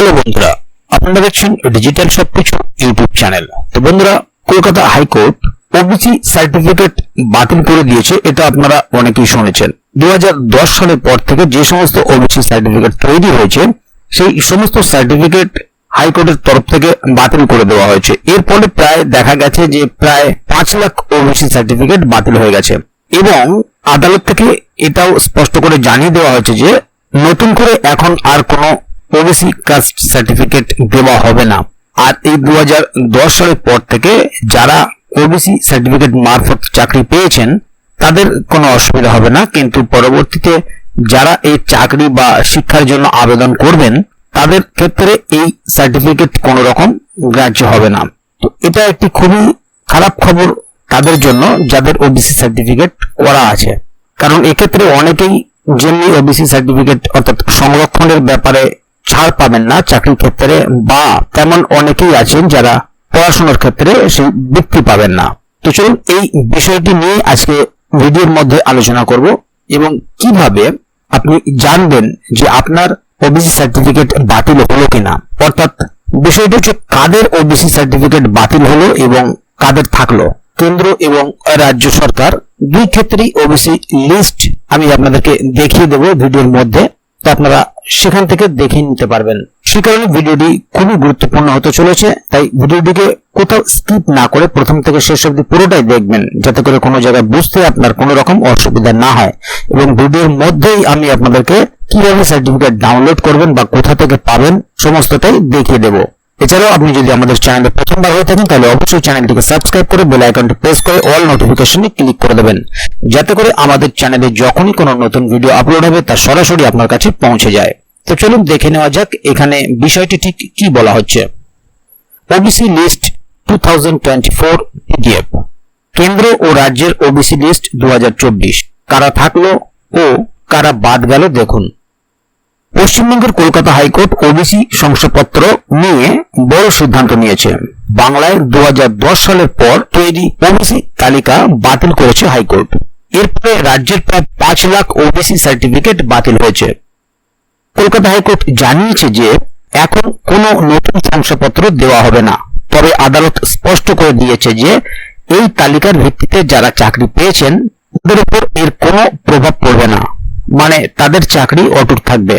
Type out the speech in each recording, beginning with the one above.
Hello বন্ধুরা, আপনারা দেখছেন ডিজিটাল সবকিছু ইউটিউব চ্যানেল। তো বন্ধুরা, কলকাতা হাইকোর্ট ওবিসি সার্টিফিকেট বাতিল করে দিয়েছে। এটা আপনারা অনেকেই শুনেছেন। 2010 সালের পর থেকে যে সমস্ত ওবিসি সার্টিফিকেট তৈরি হয়েছে সেই সমস্ত সার্টিফিকেট হাইকোর্টের তরফ থেকে বাতিল করে দেওয়া হয়েছে। এর ফলে প্রায় দেখা গেছে যে প্রায় 5 লাখ ওবিসি সার্টিফিকেট বাতিল হয়ে গেছে এবং আদালত থেকে এটাও স্পষ্ট করে জানিয়ে দেওয়া হয়েছে যে নতুন করে এখন আর কোনো ওবিসি কাস্ট সার্টিফিকেট দেওয়া হবে না। আর এই 2010 সালের পর থেকে যারা ওবিসি সার্টিফিকেট মারফত চাকরি পেয়েছেন তাদের কোনো অসুবিধা হবে না, কিন্তু পরবর্তীতে যারা এই চাকরি বা শিক্ষার জন্য আবেদন করবেন তাদের ক্ষেত্রে এই সার্টিফিকেট কোনো রকম গ্রাহ্য হবে না। তো এটা একটি খুবই খারাপ খবর তাদের জন্য যাদের ওবিসি সার্টিফিকেট করা আছে, কারণ এক্ষেত্রে অনেকেই যেমনি ওবিসি সার্টিফিকেট অর্থাৎ সংরক্ষণের ব্যাপারে ছাড় পাবেন না চাকরির ক্ষেত্রে, বা তেমন অনেকেই আছেন যারা পড়াশোনার ক্ষেত্রে সেই বৃত্তি পাবেন না। তো চলুন এই বিষয়টি নিয়ে আজকে ভিডিওর মধ্যে আলোচনা করব এবং কিভাবে আপনি জানবেন যে আপনার ওবিসি সার্টিফিকেট বাতিল হলো কিনা, অর্থাৎ বিষয়টি হচ্ছে কাদের ওবিসি সার্টিফিকেট বাতিল হলো এবং কাদের থাকলো। কেন্দ্র এবং রাজ্য সরকার দুই ক্ষেত্রেই ওবিসি লিস্ট আমি আপনাদেরকে দেখিয়ে দেবো ভিডিওর মধ্যে, তো আপনারা সেখান থেকে দেখে নিতে পারবেন। সে কারণে ভিডিওটি খুবই গুরুত্বপূর্ণ হতে চলেছে, তাই ভিডিওটিকে কোথাও স্কিপ না করে প্রথম থেকে শেষ অবধি পুরোটাই দেখবেন, যাতে করে কোনো জায়গায় বুঝতে আপনার কোনো রকম অসুবিধা না হয়। এবং ভিডিওর মধ্যেই আমি আপনাদেরকে কিভাবে সার্টিফিকেট ডাউনলোড করবেন বা কোথা থেকে পাবেন সমস্তটাই দেখিয়ে দেবো। এছাড়াও আপনি যদি আমাদের চ্যানেলে প্রথমবার হয়ে থাকেন তাহলে অবশ্যই চ্যানেলটিকে সাবস্ক্রাইব করে বেল আইকনটি প্রেস করে অল নোটিফিকেশনে ক্লিক করে দেবেন, যাতে করে আমাদের চ্যানেলে যখনই কোনো নতুন ভিডিও আপলোড হবে তা সরাসরি আপনার কাছে পৌঁছে যায়। তো চলুন দেখে নেওয়া যাক এখানে বিষয়টি ঠিক কি বলা হচ্ছে। ওবিসি লিস্ট 2024 পিডিএফ, কেন্দ্র ও রাজ্যের ওবিসি লিস্ট 2024, কারা থাকলো ও কারা বাদ গেল দেখুন। পশ্চিমবঙ্গের কলকাতা হাইকোর্ট ওবিসি শংসাপত্র নিয়ে বড় সিদ্ধান্ত নিয়েছে। বাংলায় 2010 সালের পর তৈরি ওবিসি তালিকা বাতিল করেছে হাইকোর্ট। এরপরে রাজ্যের প্রায় 5 লাখ ওবিসি সার্টিফিকেট বাতিল হয়েছে। কলকাতা হাইকোর্ট জানিয়েছে যে এখন কোনো নতুন শংসাপত্র দেওয়া হবে না, তবে আদালত স্পষ্ট করে দিয়েছে যে এই তালিকার ভিত্তিতে যারা চাকরি পেয়েছেন তাদের উপর এর কোনো প্রভাব পড়বে না, মানে তাদের চাকরি অটুট থাকবে।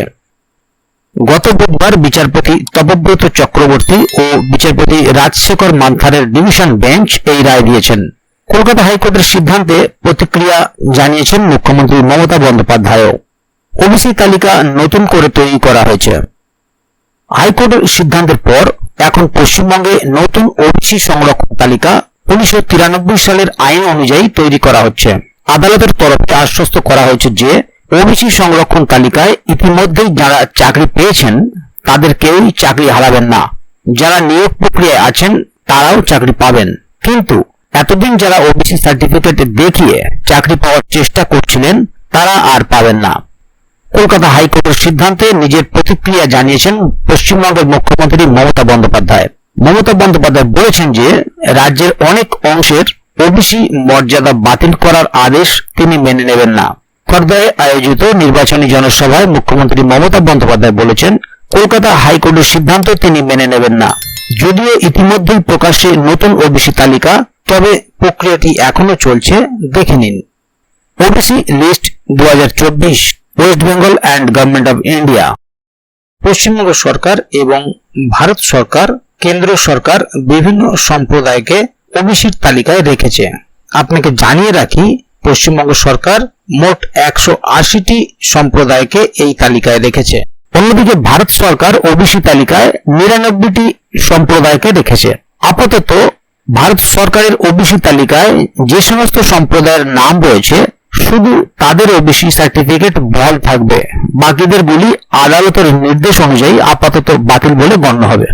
গত বুধবার বিচারপতি তপব্রত চক্রবর্তী ও বিচারপতি রাজশেখর মান্থারের ডিভিশন বেঞ্চ এই রায় দিয়েছেন। কলকাতা হাইকোর্টের সিদ্ধান্তে প্রতিক্রিয়া জানিয়েছেন মুখ্যমন্ত্রী মমতা বন্দ্যোপাধ্যায়ও। ওবিসি তালিকা নতুন করে তৈরি করা হয়েছে। হাইকোর্টের সিদ্ধান্তের পর এখন পশ্চিমবঙ্গে নতুন ওবিসি সংরক্ষণ তালিকা 1993 সালের আইন অনুযায়ী তৈরি করা হচ্ছে। আদালতের তরফে আশ্বস্ত করা হয়েছে যে ওবিসি সংরক্ষণ তালিকায় ইতিমধ্যেই যারা চাকরি পেয়েছেন তাদের কেউই চাকরি হারাবেন না। যারা নিয়োগ প্রক্রিয়ায় আছেন তারাও চাকরি পাবেন, কিন্তু এতদিন যারা ওবিসি সার্টিফিকেট দেখিয়ে চাকরি পাওয়ার চেষ্টা করছিলেন তারা আর পাবেন না। কলকাতা হাইকোর্টের সিদ্ধান্তে নিজের প্রতিক্রিয়া জানিয়েছেন পশ্চিমবঙ্গের মুখ্যমন্ত্রী মমতা বন্দ্যোপাধ্যায়। মমতা বন্দ্যোপাধ্যায় বলেছেন যে রাজ্যের অনেক অংশের ওবিসি মর্যাদা বাতিল করার আদেশ তিনি মেনে নেবেন না। খর্দায় আয়োজিত নির্বাচনী জনসভায় মুখ্যমন্ত্রী মমতা বন্দ্যোপাধ্যায় বলেছেন কলকাতা হাইকোর্টের সিদ্ধান্ত তিনি মেনে নেবেন না। যদিও ইতিমধ্যেই প্রকাশ্যে নতুন ওবিসি তালিকা, তবে প্রক্রিয়াটি এখনো চলছে, দেখে নিন। OBC list 2024, West Bengal and government of India. Paschimbanga সরকার এবং ভারত সরকার, কেন্দ্র সরকার বিভিন্ন সম্প্রদায়কে ওবিসির তালিকায় রেখেছে। আপনাকে জানিয়ে রাখি পশ্চিমবঙ্গ সরকার মোট 180টি সম্প্রদায়কে এই তালিকায় রেখেছে। অন্যদিকে ভারত সরকার ওবিসি তালিকায় 99টি সম্প্রদায়কে রেখেছে। আপাতত ভারত সরকারের ওবিসি তালিকায় যে সমস্ত সম্প্রদায়ের নাম রয়েছে শুধু তাদের ওবিসি সার্টিফিকেট বহাল থাকবে, বাকিদের গুলি আদালতের নির্দেশ অনুযায়ী আপাতত বাতিল বলে গণ্য হবে।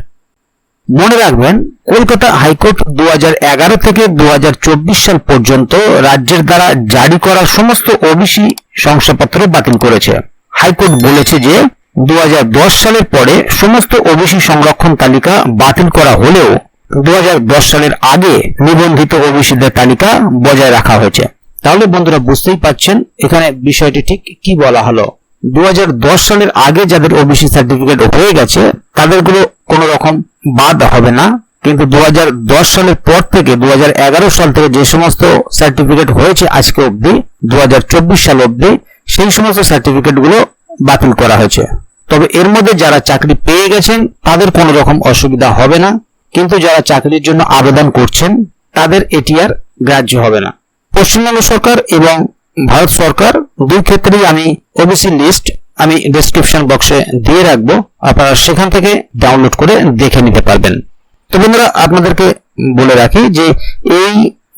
মনে রাখবেন, কলকাতা হাইকোর্ট 2011 থেকে 2024 সাল পর্যন্ত রাজ্যের দ্বারা জারি করা সমস্ত ওবিসি শংসাপত্র বাতিল করেছে। হাইকোর্ট বলেছে যে 2010 সালের পরে সমস্ত ওবিসি সংরক্ষণ তালিকা বাতিল করা হলেও 2010 সালের আগে নিবন্ধিত ওবিসিদের তালিকা বজায় রাখা হয়েছে। তাহলে বন্ধুরা বুঝতেই পারছেন এখানে বিষয়টি ঠিক কি বলা হলো। 2010 সালের আগে যাদের ওবিসি সার্টিফিকেট হয়ে গেছে তাদেরগুলো কোনো রকম বাদ হবে না, কিন্তু 2010 সালের পর থেকে 2011 সাল থেকে যে সমস্ত সার্টিফিকেট হয়েছে আজকে অবধি 2024 সাল অবধি সেই সমস্ত সার্টিফিকেট গুলো বাতিল করা হয়েছে। তবে এর মধ্যে যারা চাকরি পেয়ে গেছেন তাদের কোনো রকম অসুবিধা হবে না, কিন্তু যারা চাকরির জন্য আবেদন করছেন তাদের এটি আর গ্রাহ্য হবে না। পশ্চিমবঙ্গ সরকার এবং ভারত সরকার দুই ক্ষেত্রেই আমি ওবিসি লিস্ট আমি ডেসক্রিপশন বক্সে দিয়ে রাখবো, আপনারা সেখান থেকে ডাউনলোড করে দেখে নিতে পারবেন। তো বন্ধুরা আপনাদেরকে বলে রাখি যে এই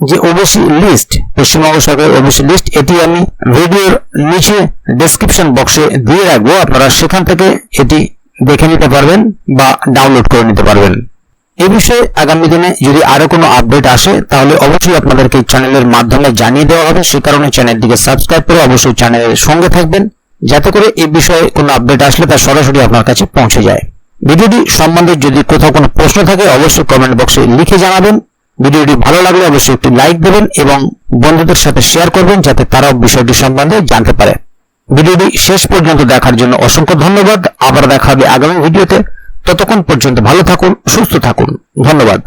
যে ওবিসি লিস্ট, পশ্চিমবঙ্গ সরকারের ওবিসি লিস্ট, এটি আমি ভিডিওর নিচে ডেসক্রিপশন বক্সে দিয়ে রাখবো, আপনারা সেখান থেকে এটি দেখে নিতে পারবেন বা ডাউনলোড করে নিতে পারবেন। এই বিষয়ে আগামী দিনে যদি আরো কোনো আপডেট আসে তাহলে অবশ্যই আপনাদেরকে এই চ্যানেলের মাধ্যমে জানিয়ে দেওয়া হবে। সে কারণে চ্যানেলটিকে সাবস্ক্রাইব করে অবশ্যই চ্যানেলের সঙ্গে থাকবেন, যাতে করে এই বিষয়ে কোনো আপডেট আসলে তা সরাসরি আপনার কাছে পৌঁছে যায়। ভিডিওটি সম্বন্ধে যদি কোথাও কোনো প্রশ্ন থাকে অবশ্যই কমেন্ট বক্সে লিখে জানাবেন। ভিডিওটি ভালো লাগলে অবশ্যই একটি লাইক দেবেন এবং বন্ধুদের সাথে শেয়ার করবেন, যাতে তারাও বিষয়টি সম্বন্ধে জানতে পারে। ভিডিওটি শেষ পর্যন্ত দেখার জন্য অসংখ্য ধন্যবাদ। আবার দেখা হবে আগামী ভিডিওতে। ততক্ষণ পর্যন্ত ভালো থাকুন, সুস্থ থাকুন। ধন্যবাদ।